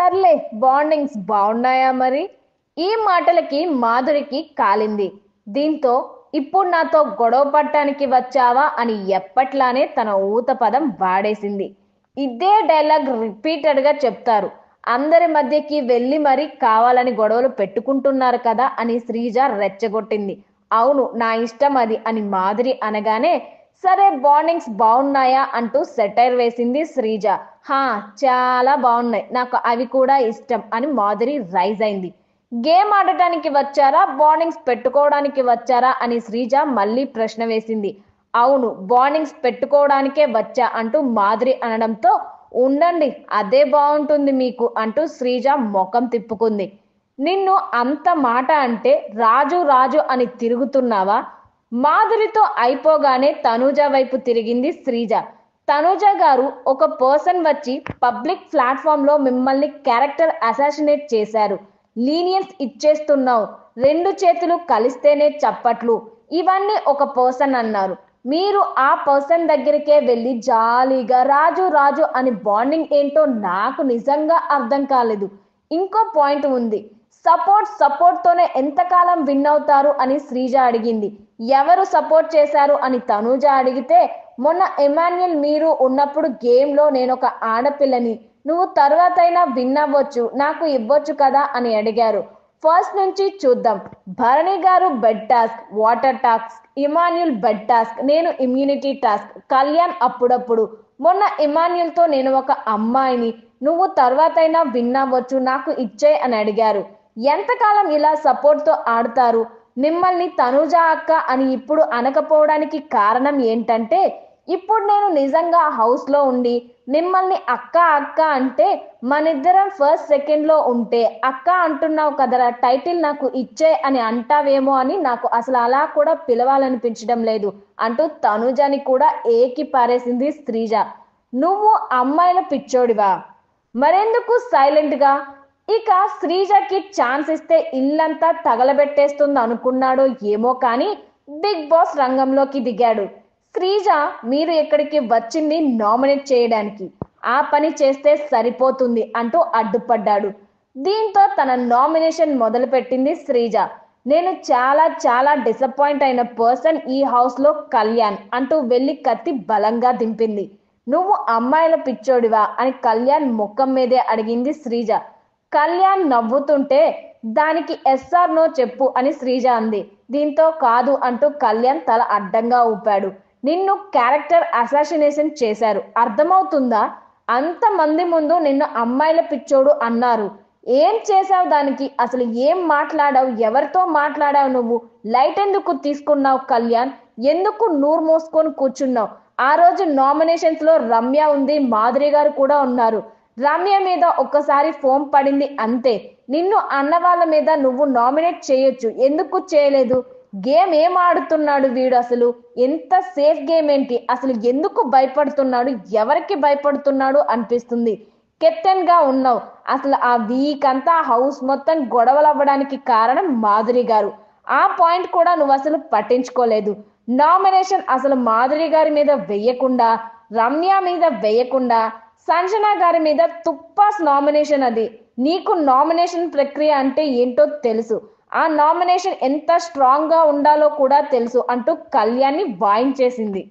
సర్లే బాండింగ్స్ బాగున్నాయా మరి? ఈ మాటలకి మాధురికి కాలింది. దీంతో ఇప్పుడు నాతో గొడవ పడటానికి వచ్చావా అని ఎప్పట్లానే తన ఊత పదం వాడేసింది. ఇదే డైలాగ్ రిపీటెడ్ గా చెప్తారు. అందరి మధ్యకి వెళ్ళి మరి కావాలని గొడవలు పెట్టుకుంటున్నారు కదా అని శ్రీజ రెచ్చగొట్టింది. అవును, నా ఇష్టం అది అని మాధురి అనగానే సరే బాండింగ్స్ బాగున్నాయా అంటూ సెటైర్ వేసింది శ్రీజ. హా, చాలా బాగున్నాయి, నాకు అవి కూడా ఇష్టం అని మాధురి రైజ్ అయింది. గేమ్ ఆడటానికి వచ్చారా బాండింగ్స్ పెట్టుకోవడానికి వచ్చారా అని శ్రీజ మళ్ళీ ప్రశ్న వేసింది. అవును, బాండింగ్స్ పెట్టుకోవడానికే వచ్చా అంటూ మాధురి అనడంతో ఉండండి అదే బాగుంటుంది మీకు అంటూ శ్రీజ ముఖం తిప్పుకుంది. నిన్ను అంత మాట అంటే రాజు రాజు అని తిరుగుతున్నావా? మాధురితో అయిపోగానే తనూజ వైపు తిరిగింది శ్రీజ. తనూజ గారు, ఒక పర్సన్ వచ్చి పబ్లిక్ ప్లాట్ఫామ్ లో మిమ్మల్ని క్యారెక్టర్ అసాసినేట్ చేశారు, లీనియన్స్ ఇచ్చేస్తున్నావు, రెండు చేతులు కలిస్తేనే చప్పట్లు, ఇవన్నీ ఒక పర్సన్ అన్నారు. మీరు ఆ పర్సన్ దగ్గరికే వెళ్ళి జాలీగా రాజు రాజు అని బాండింగ్ ఏంటో నాకు నిజంగా అర్థం కాలేదు. ఇంకో పాయింట్ ఉంది, సపోర్ట్ తోనే ఎంతకాలం విన్ అవుతారు అని శ్రీజ అడిగింది. ఎవరు సపోర్ట్ చేశారు అని తనూజ అడిగితే, మొన్న ఎమాన్యుల్ మీరు ఉన్నప్పుడు గేమ్ లో నేను ఒక ఆడపిల్లని, నువ్వు తర్వాతైనా విన్ అవ్వచ్చు, నాకు ఇవ్వచ్చు కదా అని అడిగారు. ఫస్ట్ నుంచి చూద్దాం. Bharani garu bed task, water task, Emmanuel bed task, నేను ఇమ్యూనిటీ టాస్క్, కళ్యాణ్ అప్పుడప్పుడు, మొన్న ఇమాన్యుల్ తో నేను ఒక అమ్మాయిని, నువ్వు తర్వాతైనా విన్ అవ్వచ్చు, నాకు ఇచ్చే అని అడిగారు. ఎంతకాలం ఇలా సపోర్ట్ తో ఆడతారు? మిమ్మల్ని తనూజ అక్క అని ఇప్పుడు అనకపోవడానికి కారణం ఏంటంటే, ఇప్పుడు నేను నిజంగా హౌస్ లో ఉండి మిమ్మల్ని అక్క అక్క అంటే, మనిద్దరం ఫస్ట్ సెకండ్ లో ఉంటే అక్క అంటున్నావు కదరా, టైటిల్ నాకు ఇచ్చే అని అంటావేమో అని నాకు అసలు అలా కూడా పిలవాలనిపించడం లేదు అంటూ తనూజని కూడా ఏకి పారేసింది శ్రీజ. నువ్వు అమ్మాయిల పిచ్చోడివా? మరెందుకు సైలెంట్ గా? ఇక శ్రీజకి ఛాన్స్ ఇస్తే ఇల్లంతా తగలబెట్టేస్తుంది అనుకున్నాడో ఏమో కానీ బిగ్ బాస్ రంగంలోకి దిగాడు. శ్రీజ, మీరు ఇక్కడికి వచ్చింది నామినేట్ చేయడానికి, ఆ పని చేస్తే సరిపోతుంది అంటూ అడ్డుపడ్డాడు. దీంతో తన నామినేషన్ మొదలుపెట్టింది శ్రీజ. నేను చాలా చాలా డిసప్పాయింట్ అయిన పర్సన్ ఈ హౌస్ లో కళ్యాణ్ అంటూ వెళ్లి కత్తి బలంగా దింపింది. నువ్వు అమ్మాయిల పిచ్చోడివా అని కళ్యాణ్ ముఖం మీదే అడిగింది శ్రీజ. కళ్యాణ్ నవ్వుతుంటే దానికి ఎస్ఆర్ నో చెప్పు అని శ్రీజ అంది. దీంతో కాదు అంటూ కళ్యాణ్ తల అడ్డంగా ఊపాడు. నిన్ను క్యారెక్టర్ అసాసినేషన్ చేశారు, అర్థమవుతుందా? అంతమంది ముందు నిన్ను అమ్మాయిల పిచ్చోడు అన్నారు. ఏం చేసావు దానికి? అసలు ఏం మాట్లాడావు? ఎవరితో మాట్లాడావు? నువ్వు లైట్ ఎందుకు తీసుకున్నావు కళ్యాణ్? ఎందుకు నూరు మోసుకొని కూర్చున్నావు? ఆ రోజు నామినేషన్స్ లో రమ్య ఉంది, మాధురి గారు కూడా ఉన్నారు. రమ్య మీద ఒక్కసారి ఫోన్ పడింది అంతే. నిన్ను అన్న వాళ్ళ మీద నువ్వు నామినేట్ చేయొచ్చు, ఎందుకు చేయలేదు? గేమ్ ఏం ఆడుతున్నాడు వీడు? అసలు ఎంత సేఫ్ గేమ్ ఏంటి? అసలు ఎందుకు భయపడుతున్నాడు? ఎవరికి భయపడుతున్నాడు అనిపిస్తుంది. కెప్టెన్ గా ఉన్నావు, అసలు ఆ వీక్ అంతా హౌస్ మొత్తం గొడవలు అవ్వడానికి కారణం మాధురి గారు. ఆ పాయింట్ కూడా నువ్వు అసలు పట్టించుకోలేదు. నామినేషన్ అసలు మాధురి గారి మీద వెయ్యకుండా, రమ్య మీద వెయ్యకుండా, సంజన గారి మీద తుప్పాస్ నామినేషన్ అది. నీకు నామినేషన్ ప్రక్రియ అంటే ఏంటో తెలుసు, ఆ నామినేషన్ ఎంత స్ట్రాంగ్ గా ఉండాలో కూడా తెలుసు అంటూ కళ్యాణ్ని వాయించేసింది.